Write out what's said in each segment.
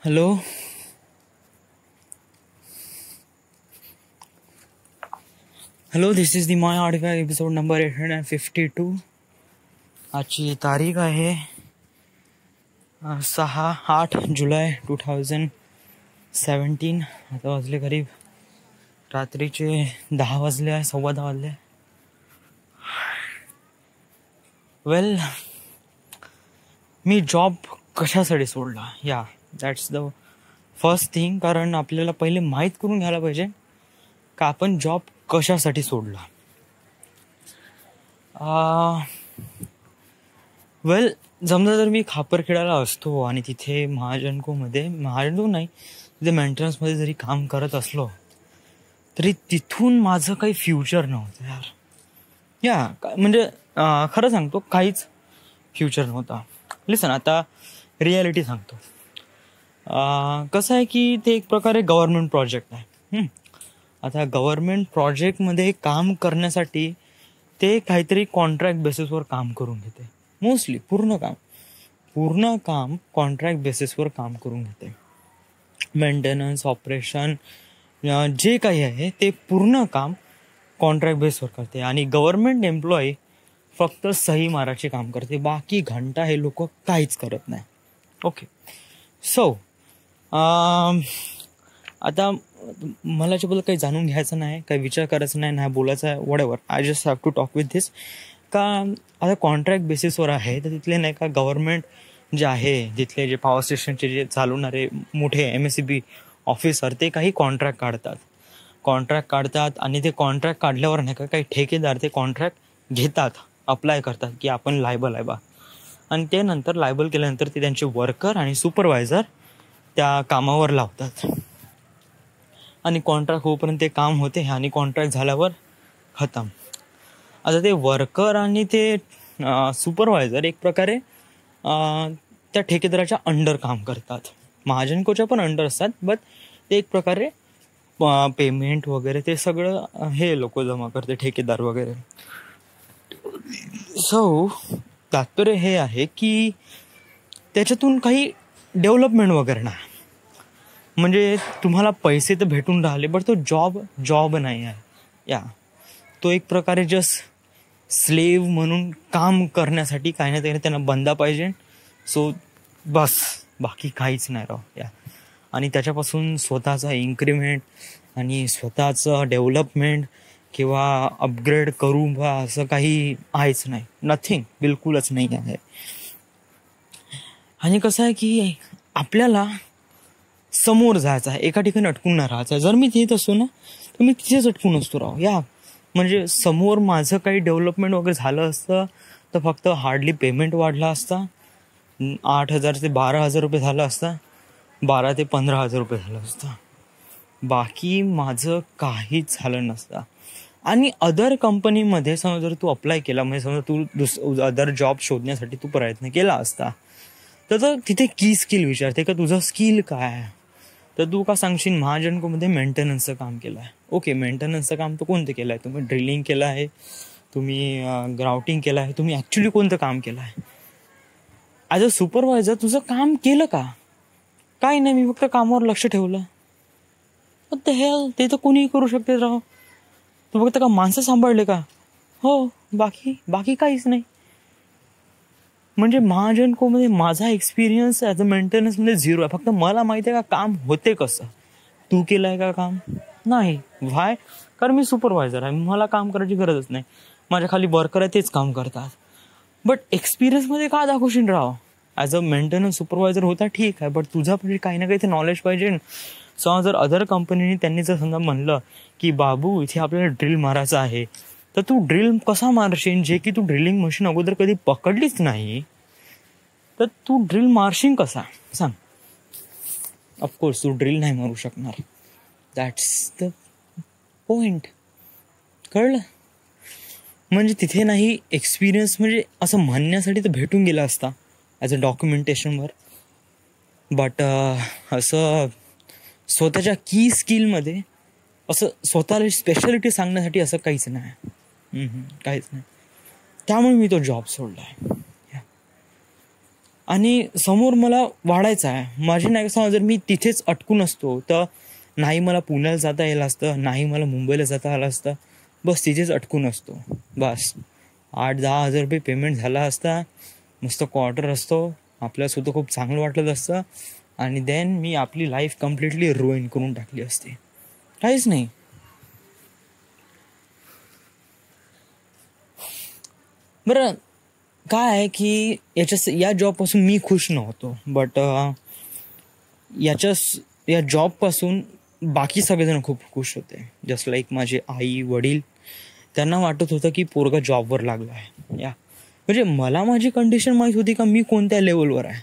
Hello. Hello, this is the My Artifact episode number 852. आजची तारीख आहे 8 जुलै 2017. आता वाजले करीब रात्रीचे 10 वाजले आहे, 10:15 वाजले. वेल, मी जॉब कशासाठी सोडला, या दॅट्स द फर्स्ट थिंग. कारण आपल्याला पहिले माहीत करून घ्यायला पाहिजे का आपण जॉब कशासाठी सोडला. वेल, समजा जर मी खापरखेड्याला असतो आणि तिथे महाजनको नाही, तिथे मेंटेनन्समध्ये जरी काम करत असलो तरी तिथून माझं काही फ्युचर नव्हतं यार. म्हणजे खरं सांगतो, काहीच फ्युचर नव्हता. लिसन, आता रियालिटी सांगतो. कसं आहे की ते एक प्रकारे गव्हर्नमेंट प्रोजेक्ट आहे. आता गव्हर्नमेंट प्रोजेक्टमध्ये काम करण्यासाठी ते काहीतरी कॉन्ट्रॅक्ट बेसिसवर काम करून घेते. मोस्टली पूर्ण काम कॉन्ट्रॅक्ट बेसिसवर काम करून घेते. मेंटेनन्स, ऑपरेशन, जे काही आहे ते पूर्ण काम कॉन्ट्रॅक्ट बेसवर करते. आणि गव्हर्नमेंट एम्प्लॉई फक्त सही मारायचे काम करते, बाकी घंटा हे लोक काहीच करत नाही. ओके, सो आता मला याच्याबद्दल काही जाणून घ्यायचं नाही, काही विचार करायचा नाही बोलायचं आहे, whatever. I just have to talk with this. का आता कॉन्ट्रॅक्ट बेसिसवर आहे तर तिथले नाही का गव्हर्नमेंट जे आहे, तिथले जे पॉवर स्टेशनचे जे चालवणारे मोठे MSEB ऑफिसर, ते काही कॉन्ट्रॅक्ट काढतात आणि ते कॉन्ट्रॅक्ट काढल्यावर नाही का काही ठेकेदार ते कॉन्ट्रॅक्ट घेतात, अप्लाय करतात की आपण लायबल आहे बा. आणि ते नंतर लायबल केल्यानंतर ते त्यांचे वर्कर आणि सुपरवायझर त्या कामावर लावतात. आणि कॉन्ट्रॅक्ट होईपर्यंत ते काम होते आणि कॉन्ट्रॅक्ट झाल्यावर खतम. आता ते वर्कर आणि ते सुपरवायझर एक प्रकारे त्या ठेकेदाराच्या अंडर काम करतात. महाजनकोच्या पण अंडर असतात, बट ते एक प्रकारे पेमेंट वगैरे ते सगळं हे लोक जमा करते, ठेकेदार वगैरे. सो तात्पर्य हे आहे की त्याच्यातून काही डेव्हलपमेंट वगैरे नाही. म्हणजे तुम्हाला पैसे तर भेटून राहिले, बट तो जॉब नाही आहे. तो एक प्रकारे जस्ट स्लेव्ह म्हणून काम करण्यासाठी काही ना काही त्यांना बंदा पाहिजे. सो बस, बाकी काहीच नाही राव. आणि त्याच्यापासून स्वतःचा इन्क्रिमेंट आणि स्वतःचं डेव्हलपमेंट किंवा अपग्रेड करू बा असं काही आहेच नाही. नथिंग, बिलकुलच नाही आहे. आणि कसं आहे की आपल्याला समोर जायचं आहे, एका ठिकाणी अटकून नाही राहायचं आहे. जर मी तिथे असतो ना तर मी तिथेच अटकून असतो राव. म्हणजे समोर माझं काही डेव्हलपमेंट वगैरे झालं असतं तर फक्त हार्डली पेमेंट वाढला असता. 8,000 ते 12,000 रुपये झालं असता, 12 ते 15,000 रुपये झालं असतं. बाकी माझं काहीच झालं नसतं. आणि अदर कंपनीमध्ये समजा जर तू अप्लाय केला, म्हणजे समजा तू अदर जॉब शोधण्यासाठी तू प्रयत्न केला असता, तर तिथे की स्किल विचारते का तुझं स्किल काय आहे. तर तू का सांगशील महाजनकोमध्ये मेंटेनन्सचं काम केलं आहे. ओके, मेंटेनन्सचं काम तर कोणतं केलं आहे? तुम्ही ड्रिलिंग केलं आहे, तुम्ही ग्राउटिंग केलं आहे, तुम्ही ॲक्च्युली कोणतं काम केलं आहे? ॲज अ सुपरवायझर तुझं काम केलं का? काही नाही, मी फक्त कामावर लक्ष ठेवलं. ते तर कोणीही करू शकते राव. तू फक्त का माणसं सांभाळले का? हो, बाकी काहीच नाही. म्हणजे महाजनकोमध्ये माझा एक्सपिरियन्स ॲज अ मेंटेनन्समध्ये 0 आहे. फक्त मला माहिती आहे का काम होते कसं. तू केलं आहे का काम? नाही. व्हाय? कारण मी सुपरवायझर आहे, मला काम करायची गरजच नाही. माझ्या खाली वर्कर आहे, तेच काम करतात. बट एक्सपिरियन्समध्ये का दाखवशील राव? ॲज अ मेंटेनन्स सुपरवायझर होता ठीक आहे, बट तुझा पण काही ना काही ते नॉलेज पाहिजे. समजा जर अदर कंपनीने त्यांनी जर समजा म्हणलं की बाबू इथे आपल्याला ड्रिल मारायचं आहे, तर तू ड्रिल कसा मारशील जे की तू ड्रिलिंग मशीन अगोदर कधी पकडलीच नाही, तर तू ड्रिल मारशील कसा सांग? ऑफकोर्स तू ड्रिल नाही मारू शकणार. That's the point. कळलं? म्हणजे तिथे नाही एक्सपिरियन्स, म्हणजे असं म्हणण्यासाठी तर भेटून गेला असता ॲज अ डॉक्युमेंटेशनवर, बट असं स्वतःच्या की स्किलमध्ये असं स्वतःला स्पेशालिटी सांगण्यासाठी असं काहीच नाही. काहीच नाही. त्यामुळे मी तो जॉब सोडला आहे. आणि समोर मला वाढायचं आहे. माझी नाही का, जर मी तिथेच अटकून असतो तर नाही मला पुण्याला जाता येईल असतं, नाही मला मुंबईला जाता आलं असतं, बस तिथेच अटकून असतो. बस 8-10 हजार रुपये पेमेंट झाला असता, मस्त क्वार्टर असतो, आपल्यासुद्धा खूप चांगलं वाटलं असतं, आणि देन मी आपली लाईफ कम्प्लिटली रुईन करून टाकली असते. काहीच नाही. बरं काय आहे की या जॉबपासून मी खुश नव्हतो, बट या जॉबपासून बाकी सगळेजण खूप खुश होते. जस्ट लाईक माझे आई वडील, त्यांना वाटत होतं की पोरगा जॉबवर लागला आहे. म्हणजे मला माझी कंडिशन माहीत होती का मी कोणत्या लेवलवर आहे,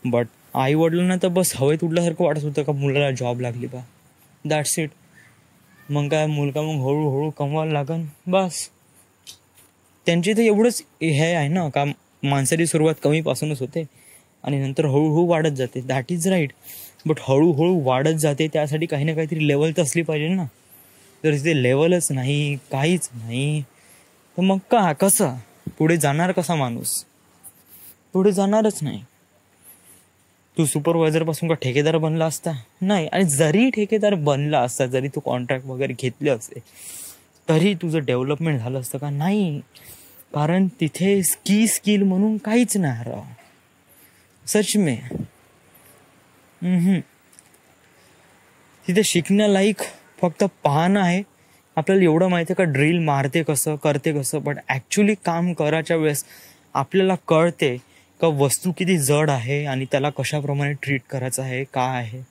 बट आई वडिलांना तर बस हवेत उडल्यासारखं वाटत होतं का मुलाला जॉब लागली बा, दॅट्स इट. मग काय मुलगा मग हळूहळू कमवायला लागन, बस. त्यांची तर एवढंच हे आहे ना का माणसाची सुरुवात कमीपासूनच होते आणि नंतर हळूहळू वाढत जाते. That is right. बट हळूहळू वाढत जाते, त्यासाठी काही ना काहीतरी लेवल तर असली पाहिजे ना. जर तिथे लेवलच नाही, काहीच नाही, तर मग कसं पुढे जाणार, कसा माणूस पुढे जाणारच नाही. तू सुपरवायझर पासून का ठेकेदार बनला असता? नाही. आणि जरी ठेकेदार बनला असता, जरी तू कॉन्ट्रॅक्ट वगैरे घेतले असते, तरी तुझं डेव्हलपमेंट झालं असतं का? नाही. कारण तिथे स्किल म्हणून काहीच नाही राव, सच में. तिथे शिकण्यालायक फक्त पाहणं आहे. आपल्याला एवढं माहिती आहे का ड्रिल मारते कसं, करते कसं, बट ॲक्च्युली काम करायच्या वेळेस आपल्याला कळते का वस्तू किती जड आहे आणि त्याला कशाप्रमाणे ट्रीट करायचं आहे, काय आहे,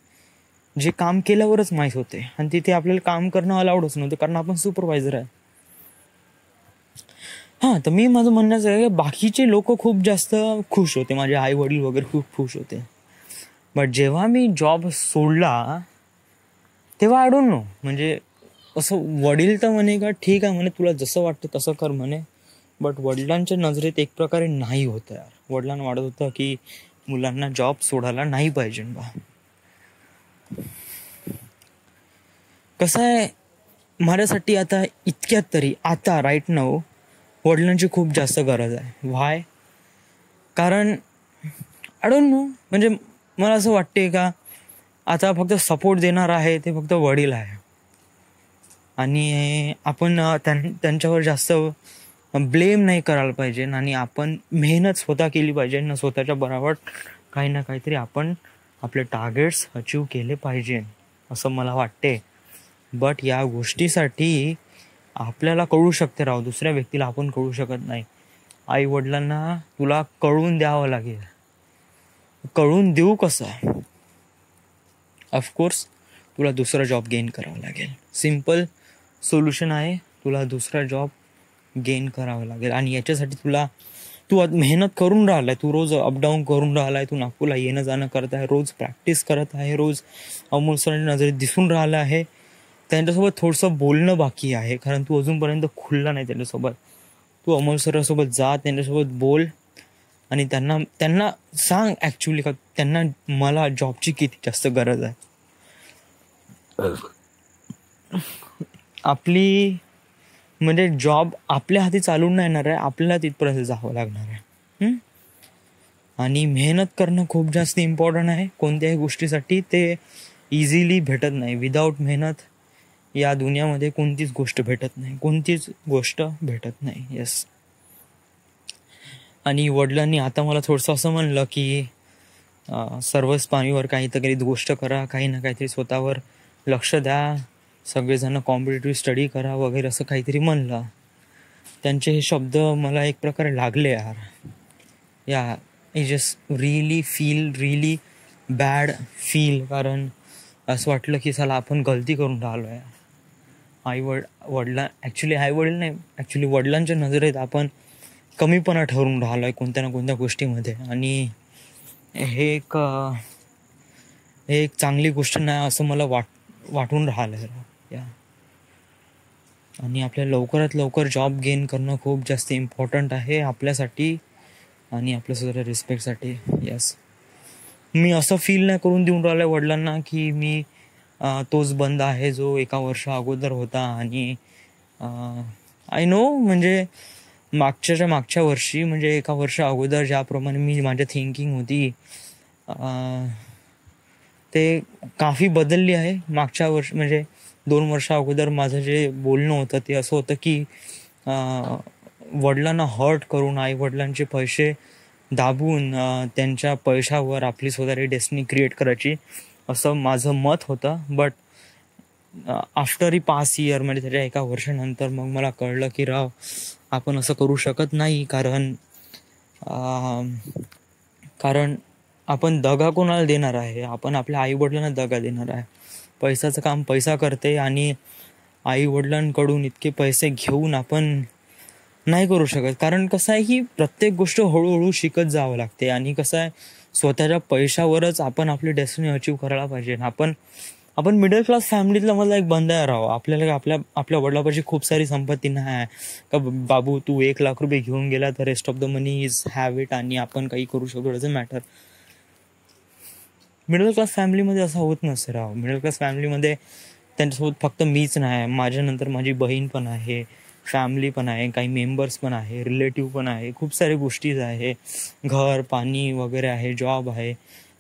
जे काम केल्यावरच माहीत होते. आणि तिथे आपल्याला काम करणं अलाउडच नव्हतं, कारण आपण सुपरवायझर आहे. तर मी माझं म्हणण्याचं आहे की बाकीचे लोक खूप जास्त खुश होते, माझे आई वडील वगैरे खूप खुश होते. बट जेव्हा मी जॉब सोडला तेव्हा आय डोंट नो, म्हणजे असं वडील तर म्हणे का ठीक आहे म्हणे, तुला जसं वाटतं तसं कर म्हणे, बट वडिलांच्या नजरेत एक प्रकारे नाही होतं यार. वडिलांना वाटत होतं की मुलांना जॉब सोडायला नाही पाहिजे बा. कसं आहे, माझ्यासाठी आता इतक्यात तरी आता राईट नाऊ वडिलांची खूप जास्त गरज आहे. व्हाय? कारण आय डोंट नो, म्हणजे मला असं वाटते का आता फक्त सपोर्ट देणार आहे ते फक्त वडील आहे, आणि आपण त्यांच्यावर जास्त ब्लेम नाही करायला पाहिजे, आणि आपण मेहनत स्वतः केली पाहिजे ना, स्वतःच्या बरोबर काही ना काहीतरी आपण आपले टार्गेट्स अचीव केले पाहिजे असं मला वाटते. बट या गोष्टीसाठी आपल्याला कळू शकते राव, दुसऱ्या व्यक्तीला आपण कळू शकत नाही. आई वडिलांना तुला कळून द्यावं लागेल. कळून देऊ कसं? ऑफकोर्स तुला दुसरा जॉब गेन करावा लागेल. सिम्पल सोल्युशन आहे, तुला दुसरा जॉब गेन करावा लागेल. आणि याच्यासाठी तू मेहनत करून राहिलाय, तू रोज अपडाऊन करून राहिलाय, तू नागपूरला येणं जाणं करत आहे, रोज प्रॅक्टिस करत आहे, रोज अमोल सरांच्या नजरेत दिसून राहिलं आहे. त्यांच्यासोबत थोडंसं बोलणं बाकी आहे, कारण तू अजूनपर्यंत खुलला नाही त्यांच्यासोबत. तू अमोल सरांसोबत जा, त्यांच्यासोबत बोल, आणि त्यांना सांग ॲक्च्युली का त्यांना मला जॉबची किती जास्त गरज आहे. आपली म्हणजे जॉब आपल्या हाती चालून नाही येणार आहे, आपल्याला तिथपर्यंत जावं लागणार आहे. आणि मेहनत करणं खूप जास्त इम्पॉर्टंट आहे कोणत्याही गोष्टीसाठी. ते इझिली भेटत नाही. विदाऊट मेहनत या दुनियामध्ये कोणतीच गोष्ट भेटत नाही. येस. आणि वडिलांनी आता मला थोडंसं असं म्हणलं की सर्वच पाणीवर काहीतरी गोष्ट करा, काही ना काहीतरी स्वतःवर लक्ष द्या, सगळेजण कॉम्पिटेटिव्ह स्टडी करा वगैरे असं काहीतरी म्हणलं. त्यांचे हे शब्द मला एक प्रकारे लागले यार. I just really bad feel. कारण असं वाटलं की साला आपण गलती करून राहिलो आहे. आई वडील नाही, ॲक्च्युली वडिलांच्या नजरेत आपण कमीपणा ठरून राहिलो आहे कोणत्या ना कोणत्या गोष्टीमध्ये. आणि हे एक चांगली गोष्ट नाही असं मला वाटून राहिलं आहे. आणि आपल्याला लवकरात लवकर जॉब गेन करणं खूप जास्त इम्पॉर्टंट आहे आपल्यासाठी आणि आपल्या स्वतःच्या रिस्पेक्टसाठी. येस. मी असं फील नाही करून देऊन राहिलं आहे वडिलांना की मी तोच बंद आहे जो 1 वर्ष अगोदर होता. आणि आय नो, म्हणजे मागच्या वर्षी म्हणजे एका वर्षा अगोदर ज्याप्रमाणे मी माझ्या थिंकिंग होती ते काफी बदलली आहे. मागच्या वर्ष म्हणजे 2 वर्षा अगोदर माझं जे बोलणं होतं ते असं होतं की वडिलांना हर्ट करून, आई वडिलांचे पैसे दाबून त्यांच्या पैशावर आपली स्वतःची डेस्टिनी क्रिएट करायची, असं माझं मत होतं. But after he pass year म्हणजे त्याच्या एका वर्षानंतर मग मला कळलं की आपण असं करू शकत नाही. कारण आपण दगा कोणाला देणार आहे? आपण आपल्या आई वडिलांना दगा देणार आहे. पैशाचं काम पैसा करते आणि आई वडिलांकडून इतके पैसे घेऊन आपण नाही करू शकत. कारण कसं आहे की प्रत्येक गोष्ट हळूहळू शिकत जावं लागते आणि कसं आहे स्वतःच्या पैशावरच आपण आपली डेस्टिनी अचीव करायला पाहिजे. आपण मिडल क्लास फॅमिलीतला मला एक बंदा राहावं. आपल्याला आपल्या वडिलापाशी खूप सारी संपत्ती नाही आहे का बाबू तू 1,00,000 रुपये घेऊन गेला तर rest of the money is have it आणि आपण काही करू शकतो, डझंट मॅटर. मिडल क्लास फॅमिलीमध्ये असं होत नसतं राव. मिडल क्लास फॅमिलीमध्ये त्यांच्यासोबत फक्त मीच नाही, माझ्यानंतर माझी बहीण पण आहे, फॅमिली पण आहे, काही मेंबर्स पण आहे, रिलेटिव्ह पण आहे, खूप साऱ्या गोष्टीज आहे, घर पाणी वगैरे आहे, जॉब आहे,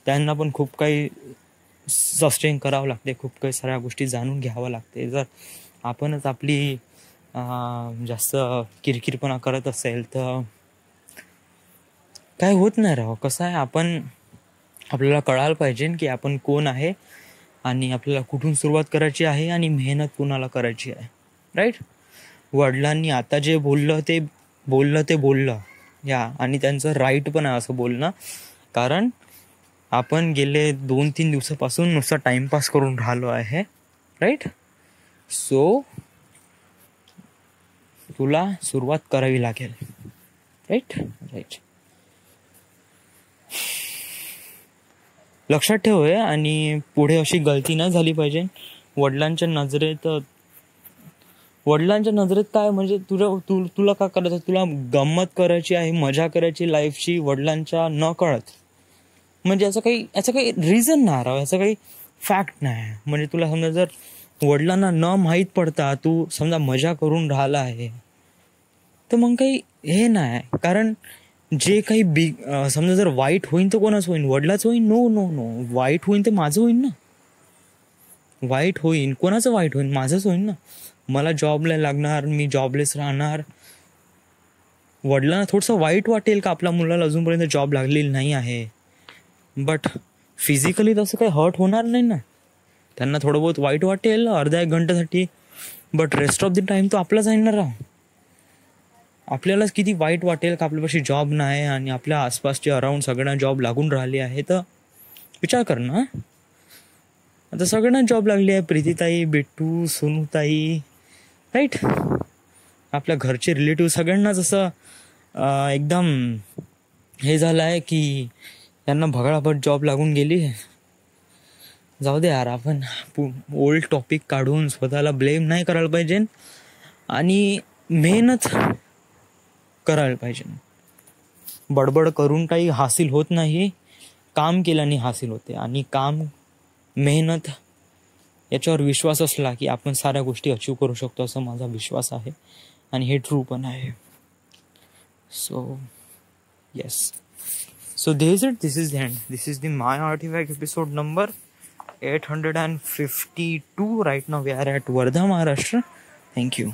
त्यांना पण खूप काही सस्टेन करावं लागते, खूप काही साऱ्या गोष्टी जाणून घ्यावं लागते. जर आपणच आपली जास्त किरकिरपणा करत असेल तर काय होत नाही राव. कसं आहे आपल्याला कळायला पाहिजे की आपण कोण आहे आणि आपल्याला कुठून सुरुवात करायची आहे आणि मेहनत कुणाला करायची आहे, राईट. वडिलांनी आता जे बोललं ते बोललं या आणि त्यांचं राईट पण आहे असं बोलणं. कारण आपण गेले 2-3 दिवसापासून नुसता टाइमपास करून राहिलो आहे, राईट. सो तुला सुरुवात करावी लागेल, राईट. लक्षात ठेव आणि पुढे अशी गलती नाही झाली पाहिजे. वडिलांच्या नजरेत काय म्हणजे तुला काय करायचं, तुला गंमत करायची आहे, मजा करायची लाईफची वडिलांच्या न कळत, म्हणजे याचं काही रिझन नाही राव, याचं काही फॅक्ट नाही. म्हणजे तुला समजा जर वडिलांना न माहीत पडता तू समजा मजा करून राहिला आहे तर मग काही हे नाही. कारण जे काही समजा जर वाईट होईन तर कोणाचं होईन? वडिलाच होईन? नो. वाईट होईन तर माझं होईन ना. वाईट होईन कोणाचं? वाईट होईन माझंच होईन ना. मला जॉबला लागणार, मी जॉबलेस राहणार. वडिलांना थोडंसं वाईट वाटेल का आपल्या मुलाला अजूनपर्यंत जॉब लागलेली नाही आहे, बट फिजिकली तसं काही हर्ट होणार नाही ना. त्यांना थोडं बहुत वाईट वाटेल अर्धा 1 घंट्यासाठी, but rest of the time तो आपलाच आहे ना राव. आपल्यालाच किती वाईट वाटेल का आपल्यापाशी जॉब नाही आणि आपल्या आसपासचे अराउंड सगळ्यांना जॉब लागून राहिली आहे. तर विचार कर ना, आता सगळ्यांना जॉब लागली आहे, प्रीतीताई, बिट्टू, सोनूताई, राईट. आपल्या घरचे रिलेटिव्ह सगळ्यांनाच असं एकदम हे झालं आहे की त्यांना भगडाभट जॉब लागून गेली. जाऊ दे यार, आपण ओल्ड टॉपिक काढून स्वतःला ब्लेम नाही करायला पाहिजे आणि मेहनत करायला पाहिजे. बडबड करून काही हासिल होत नाही, काम केल्याने हासिल होते. आणि काम, मेहनत याच्यावर विश्वास असला की आपण साऱ्या गोष्टी अचीव करू शकतो असं माझा विश्वास आहे आणि हे ट्रू पण आहे. So yes, so this is the end. This is the My Artifact episode number 852. Right now we are at Wardha, Maharashtra. Thank you.